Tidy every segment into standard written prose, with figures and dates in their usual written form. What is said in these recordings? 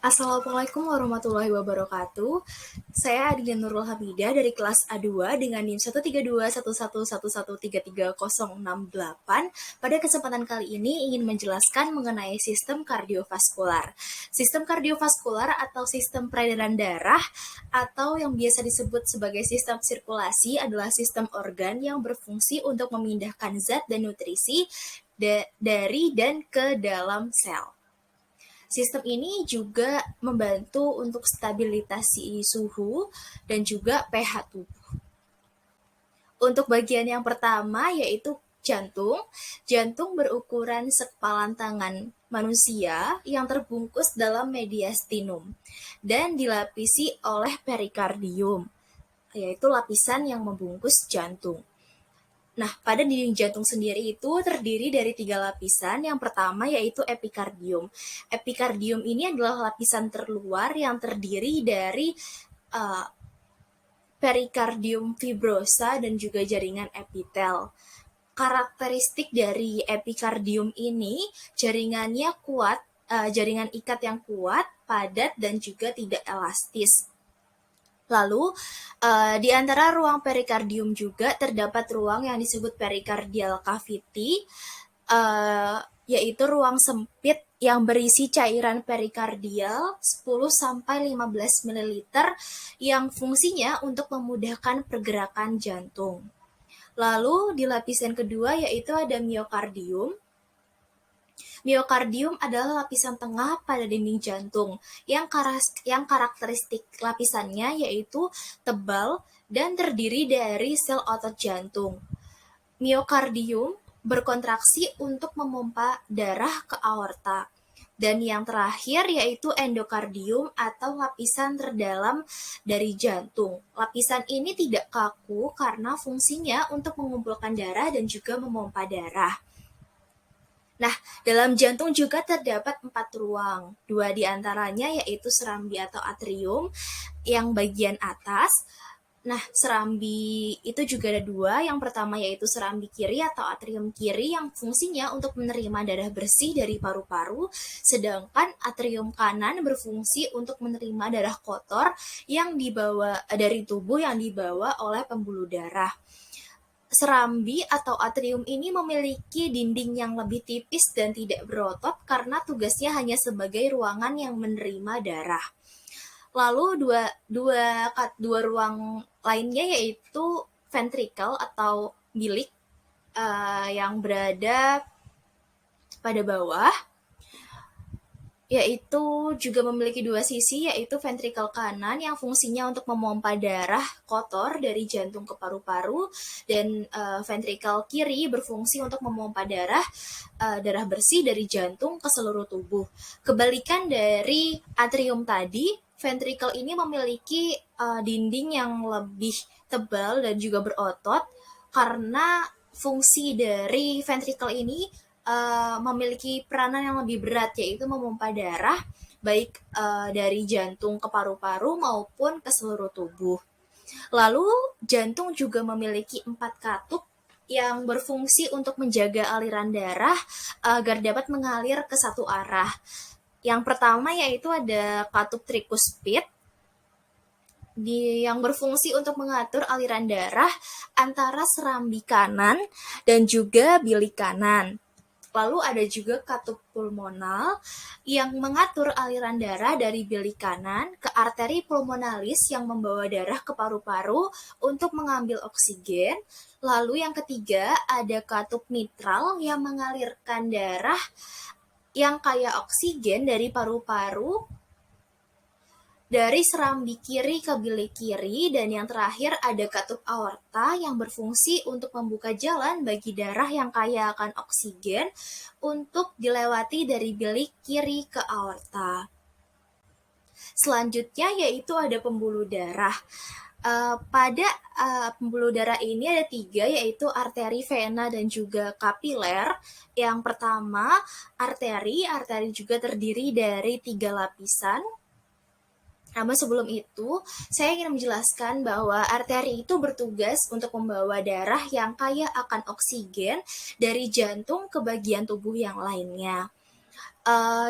Assalamualaikum warahmatullahi wabarakatuh. Saya Adina Nurul Hamidah dari kelas A2 dengan NIM 1321111333068. Pada kesempatan kali ini ingin menjelaskan mengenai sistem kardiovaskular. Sistem kardiovaskular atau sistem peredaran darah atau yang biasa disebut sebagai sistem sirkulasi adalah sistem organ yang berfungsi untuk memindahkan zat dan nutrisi dari dan ke dalam sel. Sistem ini juga membantu untuk stabilisasi suhu dan juga pH tubuh. Untuk bagian yang pertama yaitu jantung. Jantung berukuran sekepalan tangan manusia yang terbungkus dalam mediastinum dan dilapisi oleh perikardium, yaitu lapisan yang membungkus jantung. Nah, pada dinding jantung sendiri itu terdiri dari 3 lapisan. Yang pertama yaitu epikardium. Epikardium ini adalah lapisan terluar yang terdiri dari uh, perikardium fibrosa dan juga jaringan epitel. Karakteristik dari epikardium ini jaringannya kuat, jaringan ikat yang kuat, padat, dan juga tidak elastis. Lalu, di antara ruang perikardium juga terdapat ruang yang disebut pericardial cavity, yaitu ruang sempit yang berisi cairan perikardial 10-15 ml yang fungsinya untuk memudahkan pergerakan jantung. Lalu, di lapisan kedua yaitu ada miokardium. Miokardium adalah lapisan tengah pada dinding jantung yang karakteristik lapisannya yaitu tebal dan terdiri dari sel otot jantung. Miokardium berkontraksi untuk memompa darah ke aorta. Dan yang terakhir yaitu endokardium atau lapisan terdalam dari jantung. Lapisan ini tidak kaku karena fungsinya untuk mengumpulkan darah dan juga memompa darah. Nah, dalam jantung juga terdapat 4 ruang. 2 diantaranya yaitu serambi atau atrium yang bagian atas. Nah, serambi itu juga ada 2. Yang pertama yaitu serambi kiri atau atrium kiri yang fungsinya untuk menerima darah bersih dari paru-paru, sedangkan atrium kanan berfungsi untuk menerima darah kotor yang dibawa dari tubuh yang dibawa oleh pembuluh darah. Serambi atau atrium ini memiliki dinding yang lebih tipis dan tidak berotot karena tugasnya hanya sebagai ruangan yang menerima darah. Lalu dua ruang lainnya yaitu ventricle atau bilik yang berada pada bawah, yaitu juga memiliki 2 sisi, yaitu ventrikel kanan yang fungsinya untuk memompa darah kotor dari jantung ke paru-paru, dan ventrikel kiri berfungsi untuk memompa darah bersih dari jantung ke seluruh tubuh. Kebalikan dari atrium tadi, ventrikel ini memiliki dinding yang lebih tebal dan juga berotot karena fungsi dari ventrikel ini memiliki peranan yang lebih berat, yaitu memompa darah baik dari jantung ke paru-paru maupun ke seluruh tubuh. Lalu jantung juga memiliki 4 katup yang berfungsi untuk menjaga aliran darah agar dapat mengalir ke satu arah. Yang pertama yaitu ada katup trikuspid yang berfungsi untuk mengatur aliran darah antara serambi kanan dan juga bilik kanan. Lalu ada juga katup pulmonal yang mengatur aliran darah dari bilik kanan ke arteri pulmonalis yang membawa darah ke paru-paru untuk mengambil oksigen. Lalu yang ketiga ada katup mitral yang mengalirkan darah yang kaya oksigen dari paru-paru dari serambi kiri ke bilik kiri, dan yang terakhir ada katup aorta yang berfungsi untuk membuka jalan bagi darah yang kaya akan oksigen untuk dilewati dari bilik kiri ke aorta. Selanjutnya yaitu ada pembuluh darah. Pada pembuluh darah ini ada 3, yaitu arteri, vena, dan juga kapiler. Yang pertama arteri juga terdiri dari 3 lapisan. Namun sebelum itu, saya ingin menjelaskan bahwa arteri itu bertugas untuk membawa darah yang kaya akan oksigen dari jantung ke bagian tubuh yang lainnya.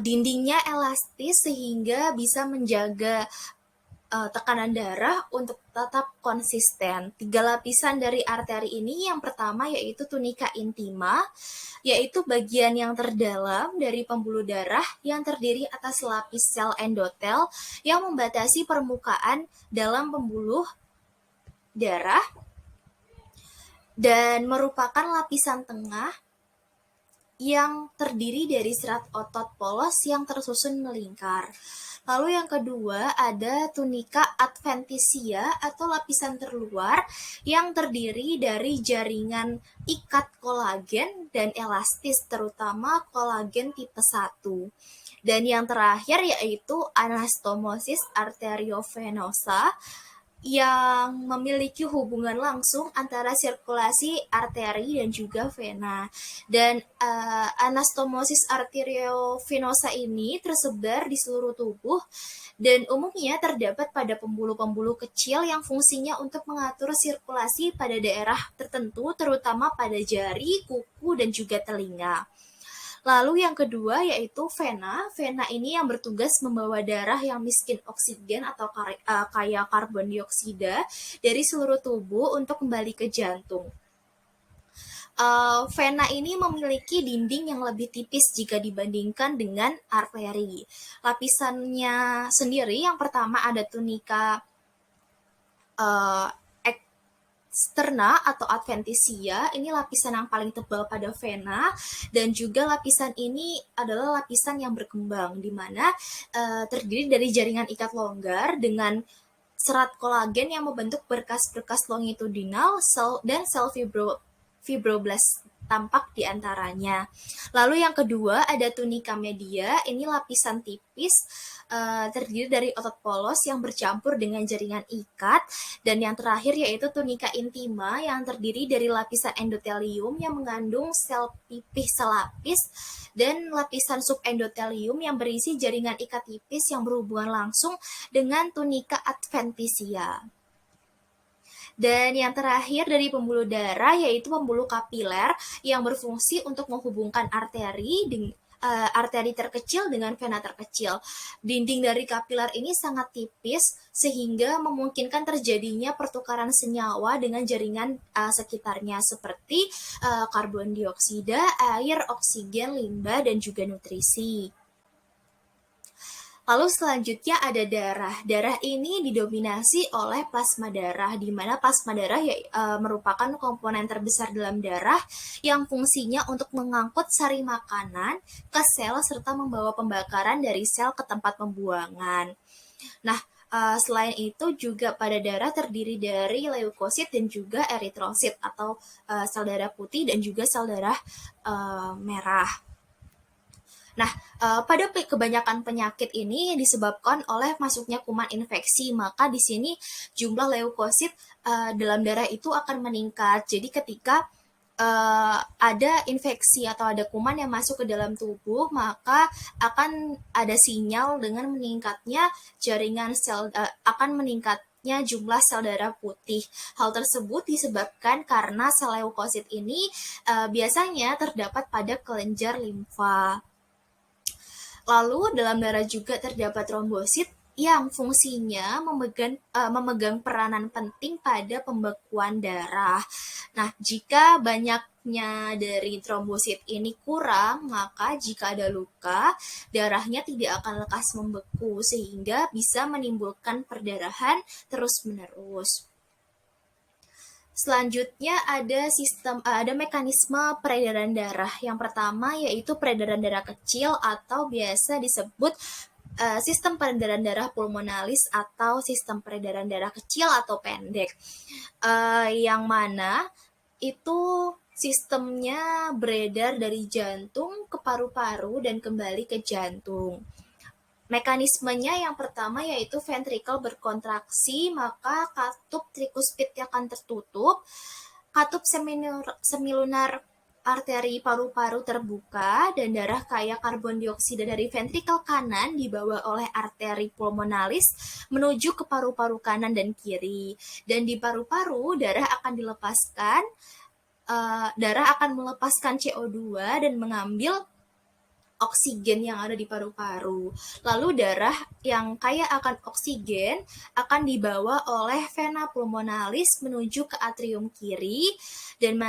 dindingnya elastis sehingga bisa menjaga tekanan darah untuk tetap konsisten. 3 lapisan dari arteri ini yang pertama yaitu tunika intima, yaitu bagian yang terdalam dari pembuluh darah yang terdiri atas lapis sel endotel yang membatasi permukaan dalam pembuluh darah dan merupakan lapisan tengah yang terdiri dari serat otot polos yang tersusun melingkar. Lalu yang kedua ada tunika adventitia atau lapisan terluar yang terdiri dari jaringan ikat kolagen dan elastis, terutama kolagen tipe 1. Dan yang terakhir yaitu anastomosis arteriovenosa yang memiliki hubungan langsung antara sirkulasi arteri dan juga vena. Dan anastomosis arteriovenosa ini tersebar di seluruh tubuh dan umumnya terdapat pada pembuluh-pembuluh kecil yang fungsinya untuk mengatur sirkulasi pada daerah tertentu, terutama pada jari, kuku, dan juga telinga. Lalu yang kedua yaitu vena. Vena ini yang bertugas membawa darah yang miskin oksigen atau kaya karbon dioksida dari seluruh tubuh untuk kembali ke jantung. Vena ini memiliki dinding yang lebih tipis jika dibandingkan dengan arteri. Lapisannya sendiri yang pertama ada tunika externa atau adventitia, ini lapisan yang paling tebal pada vena, dan juga lapisan ini adalah lapisan yang berkembang, di mana terdiri dari jaringan ikat longgar dengan serat kolagen yang membentuk berkas-berkas longitudinal dan sel fibroblast tampak di antaranya. Lalu yang kedua ada tunika media, ini lapisan tipis terdiri dari otot polos yang bercampur dengan jaringan ikat, dan yang terakhir yaitu tunika intima yang terdiri dari lapisan endotelium yang mengandung sel pipih selapis dan lapisan subendotelium yang berisi jaringan ikat tipis yang berhubungan langsung dengan tunika adventitia. Dan yang terakhir dari pembuluh darah yaitu pembuluh kapiler yang berfungsi untuk menghubungkan arteri terkecil dengan vena terkecil. Dinding dari kapiler ini sangat tipis sehingga memungkinkan terjadinya pertukaran senyawa dengan jaringan sekitarnya seperti karbon dioksida, air, oksigen, limbah, dan juga nutrisi. Lalu selanjutnya ada darah. Darah ini didominasi oleh plasma darah, di mana plasma darah merupakan komponen terbesar dalam darah yang fungsinya untuk mengangkut sari makanan ke sel serta membawa pembakaran dari sel ke tempat pembuangan. Nah, selain itu juga pada darah terdiri dari leukosit dan juga eritrosit atau sel darah putih dan juga sel darah merah. Nah, pada kebanyakan penyakit ini disebabkan oleh masuknya kuman infeksi, maka di sini jumlah leukosit dalam darah itu akan meningkat. Jadi ketika ada infeksi atau ada kuman yang masuk ke dalam tubuh, maka akan ada sinyal dengan meningkatnya jaringan sel, akan meningkatnya jumlah sel darah putih. Hal tersebut disebabkan karena sel leukosit ini biasanya terdapat pada kelenjar limfa. Lalu dalam darah juga terdapat trombosit yang fungsinya memegang peranan penting pada pembekuan darah. Nah, jika banyaknya dari trombosit ini kurang, maka jika ada luka, darahnya tidak akan lekas membeku sehingga bisa menimbulkan perdarahan terus-menerus. Selanjutnya ada mekanisme peredaran darah. Yang pertama yaitu peredaran darah kecil atau biasa disebut sistem peredaran darah pulmonalis atau sistem peredaran darah kecil atau pendek. Yang mana itu sistemnya beredar dari jantung ke paru-paru dan kembali ke jantung. Mekanismenya yang pertama yaitu ventrikel berkontraksi, maka katup trikuspid akan tertutup, katup semilunar arteri paru-paru terbuka, dan darah kaya karbon dioksida dari ventrikel kanan dibawa oleh arteri pulmonalis menuju ke paru-paru kanan dan kiri. Dan di paru-paru darah akan melepaskan CO2 dan mengambil oksigen yang ada di paru-paru. Lalu darah yang kaya akan oksigen akan dibawa oleh vena pulmonalis menuju ke atrium kiri dan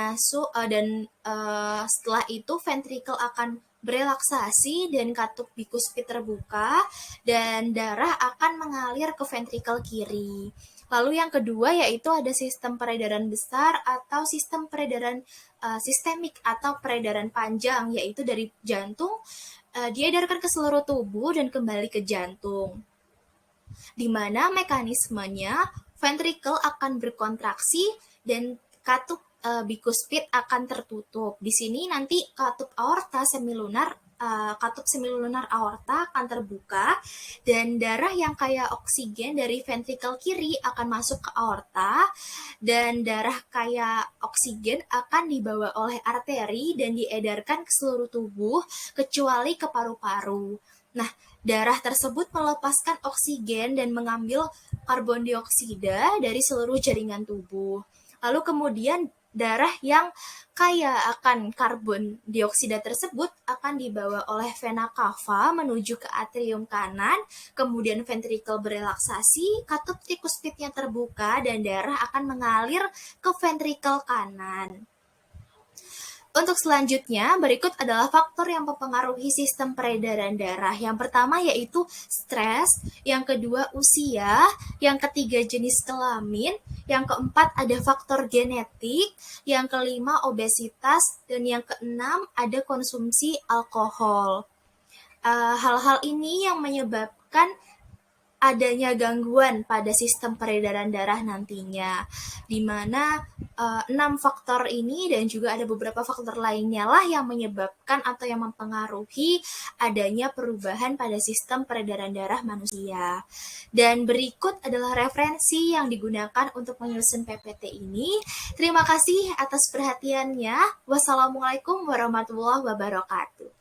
setelah itu ventrikel akan berelaksasi dan katup bikuspid terbuka dan darah akan mengalir ke ventrikel kiri. Lalu yang kedua yaitu ada sistem peredaran besar atau sistem peredaran sistemik atau peredaran panjang, yaitu dari jantung diedarkan ke seluruh tubuh dan kembali ke jantung. Di mana mekanismenya ventrikel akan berkontraksi dan katup bikuspid akan tertutup. Di sini nanti katup semilunar aorta akan terbuka dan darah yang kaya oksigen dari ventrikel kiri akan masuk ke aorta dan darah kaya oksigen akan dibawa oleh arteri dan diedarkan ke seluruh tubuh kecuali ke paru-paru. Nah, darah tersebut melepaskan oksigen dan mengambil karbon dioksida dari seluruh jaringan tubuh. Lalu kemudian darah yang kaya akan karbon dioksida tersebut akan dibawa oleh vena cava menuju ke atrium kanan, kemudian ventrikel berelaksasi, katup bikuspidnya terbuka, dan darah akan mengalir ke ventrikel kanan. Untuk selanjutnya, berikut adalah faktor yang mempengaruhi sistem peredaran darah. Yang pertama yaitu stres, yang kedua usia, yang ketiga jenis kelamin, yang keempat ada faktor genetik, yang kelima obesitas, dan yang keenam ada konsumsi alkohol. Hal-hal ini yang menyebabkan adanya gangguan pada sistem peredaran darah nantinya, di mana 6 faktor ini dan juga ada beberapa faktor lainnya lah yang menyebabkan atau yang mempengaruhi adanya perubahan pada sistem peredaran darah manusia. Dan berikut adalah referensi yang digunakan untuk menyusun PPT ini. Terima kasih atas perhatiannya. Wassalamualaikum warahmatullahi wabarakatuh.